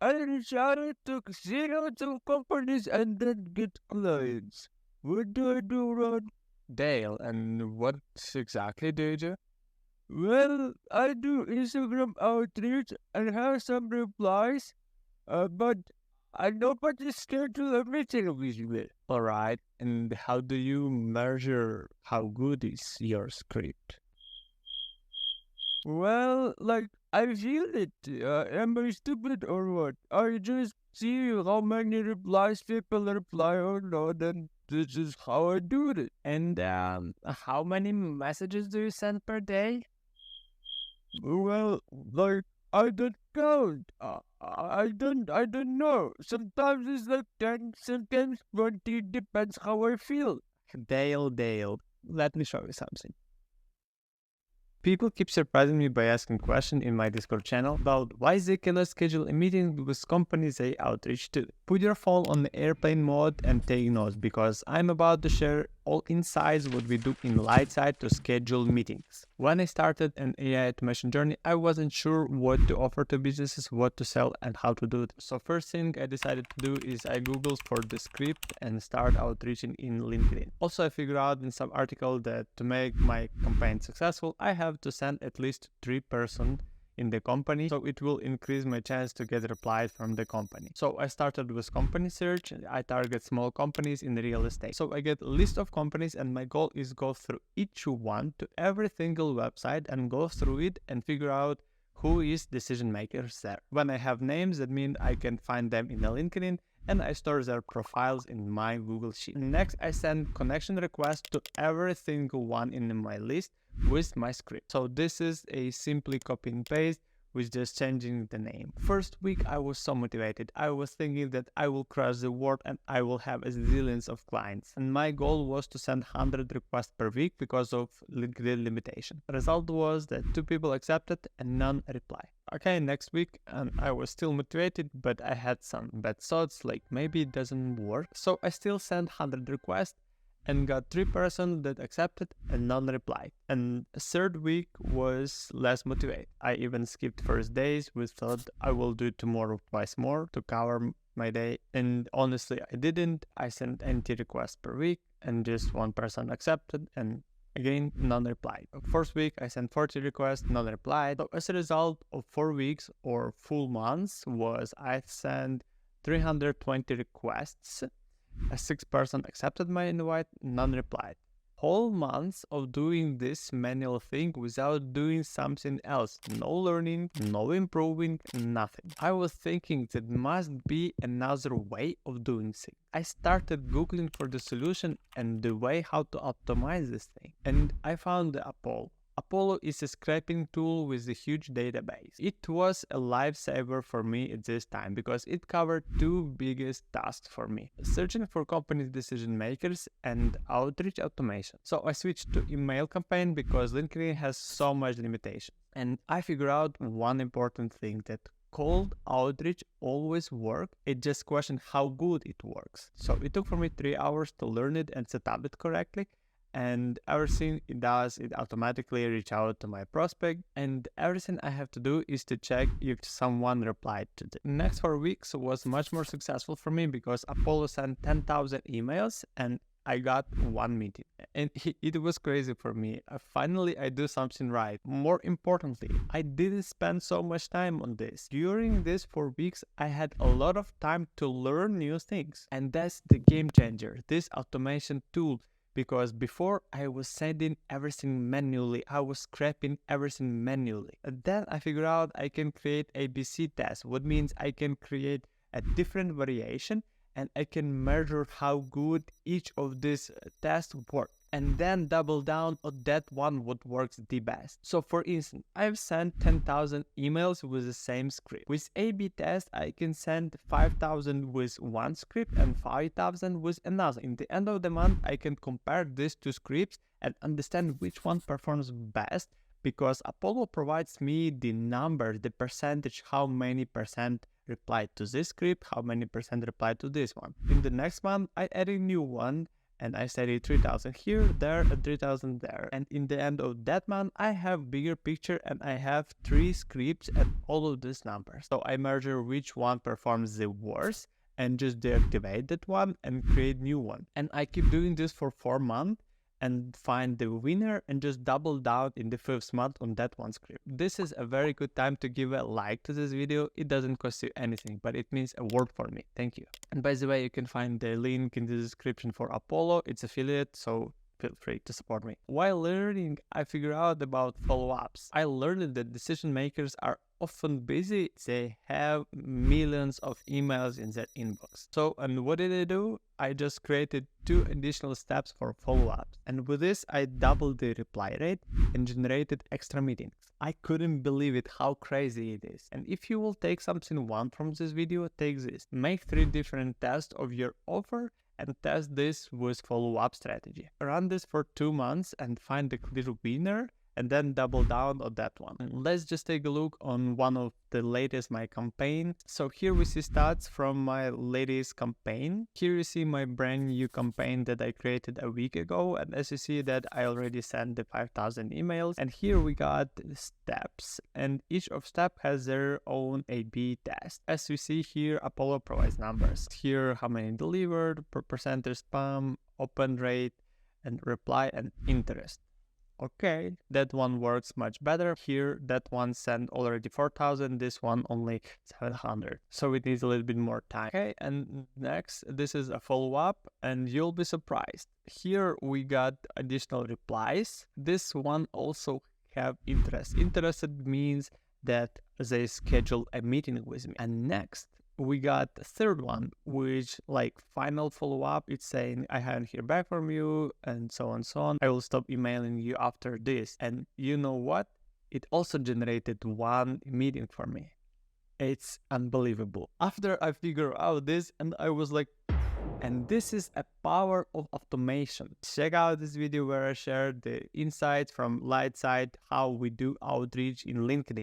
I reach out to zero to companies and then get clients. What do I do, Ron? Dale, and what exactly do you do? Well, I do Instagram outreach and have some replies, but I nobody's schedule a meeting with me. Alright, and how do you measure how good is your script? Well, like, I feel it. Am I stupid or what? I just see how many replies people reply or not, and this is how I do it. And how many messages do you send per day? Well, like, I don't count. I don't know. Sometimes it's like 10, sometimes 20, depends how I feel. Dale, let me show you something. People keep surprising me by asking questions in my Discord channel about why they cannot schedule a meeting with companies they outreach to. Put your phone on airplane mode and take notes, because I'm about to share all insights what we do in Lightside to schedule meetings. When I started an AI automation journey, I wasn't sure what to offer to businesses, what to sell, and how to do it. So first thing I decided to do is I googled for the script and start outreaching in LinkedIn. Also, I figured out in some article that to make my campaign successful, I have to send at least 3 person in the company, so it will increase my chance to get replies from the company. So I started with company search. I target small companies in real estate. So I get a list of companies, and my goal is go through each one to every single website and go through it and figure out who is decision makers there. When I have names, that means I can find them in the LinkedIn, and I store their profiles in my Google Sheet. Next, I send connection requests to every single one in my list with my script. So this is a simply copy and paste with just changing the name. First week I was so motivated. I was thinking that I will crush the world and I will have a zillions of clients. And my goal was to send 100 requests per week because of LinkedIn limitation. The result was that 2 people accepted and none replied. Okay, next week, and I was still motivated, but I had some bad thoughts like maybe it doesn't work. So I still sent 100 requests and got 3 person that accepted and none replied. And third week was less motivated. I even skipped first days with thought I will do tomorrow twice more to cover my day. And honestly, I didn't. I sent 20 requests per week and just 1 person accepted, and again, none replied. First week, I sent 40 requests, none replied. So as a result of 4 weeks or full months was I sent 320 requests. A 6 person accepted my invite, none replied. Whole months of doing this manual thing without doing something else. No learning, no improving, nothing. I was thinking that must be another way of doing things. I started googling for the solution and the way how to optimize this thing. And I found the Apollo. Apollo is a scraping tool with a huge database. It was a lifesaver for me at this time because it covered 2 biggest tasks for me: searching for companies decision makers and outreach automation. So I switched to email campaign because LinkedIn has so much limitation. And I figured out one important thing, that cold outreach always work. It just question how good it works. So it took for me 3 hours to learn it and set up it correctly. And everything it does, it automatically reach out to my prospect, and everything I have to do is to check if someone replied to the next 4 weeks was much more successful for me because Apollo sent 10,000 emails and I got 1 meeting, and it was crazy for me. Finally, I do something right. More importantly, I didn't spend so much time on this. During these 4 weeks, I had a lot of time to learn new things, and that's the game changer, this automation tool. Because before I was sending everything manually, I was scraping everything manually. And then I figured out I can create ABC tests, what means I can create a different variation and I can measure how good each of these tests work, and then double down on that one what works the best. So for instance, I've sent 10,000 emails with the same script. With A/B test, I can send 5,000 with one script and 5,000 with another. In the end of the month, I can compare these 2 scripts and understand which one performs best, because Apollo provides me the number, the percentage, how many percent replied to this script, how many percent replied to this one. In the next month, I add a new one And I studied 3,000 here, there, and 3,000 there. And in the end of that month, I have bigger picture and I have 3 scripts and all of these numbers. So I measure which one performs the worst and just deactivate that one and create new one. And I keep doing this for 4 months and find the winner and just double down in the 5th month on that one script. This is a very good time to give a like to this video. It doesn't cost you anything, but it means a word for me. Thank you. And by the way, you can find the link in the description for Apollo. It's affiliate, so feel free to support me. While learning, I figured out about follow-ups. I learned that decision makers are often busy. They have millions of emails in their inbox. So, and what did I do? I just created 2 additional steps for follow-ups. And with this, I doubled the reply rate and generated extra meetings. I couldn't believe it how crazy it is. And if you will take something one from this video, take this. Make 3 different tests of your offer and test this with follow-up strategy. Run this for 2 months and find the clear winner and then double down on that one. And let's just take a look on one of the latest my campaign. So here we see stats from my latest campaign. Here you see my brand new campaign that I created a week ago. And as you see that I already sent the 5,000 emails. And here we got steps, and each of step has their own A/B test. As we see here, Apollo provides numbers. Here how many delivered, percentage spam, open rate, and reply and interest. Okay, that one works much better. Here, that one sent already 4,000, this one only 700. So it needs a little bit more time. Okay, and next, this is a follow-up, and you'll be surprised. Here we got additional replies. This one also have interest. Interested means that they schedule a meeting with me. And next, we got the 3rd one, which like final follow-up. It's saying I haven't heard back from you and so on and so on. I will stop emailing you after this. And you know what? It also generated 1 meeting for me. It's unbelievable. After I figured out this, and I was like, and this is a power of automation. Check out this video where I shared the insights from Lightside, how we do outreach in LinkedIn.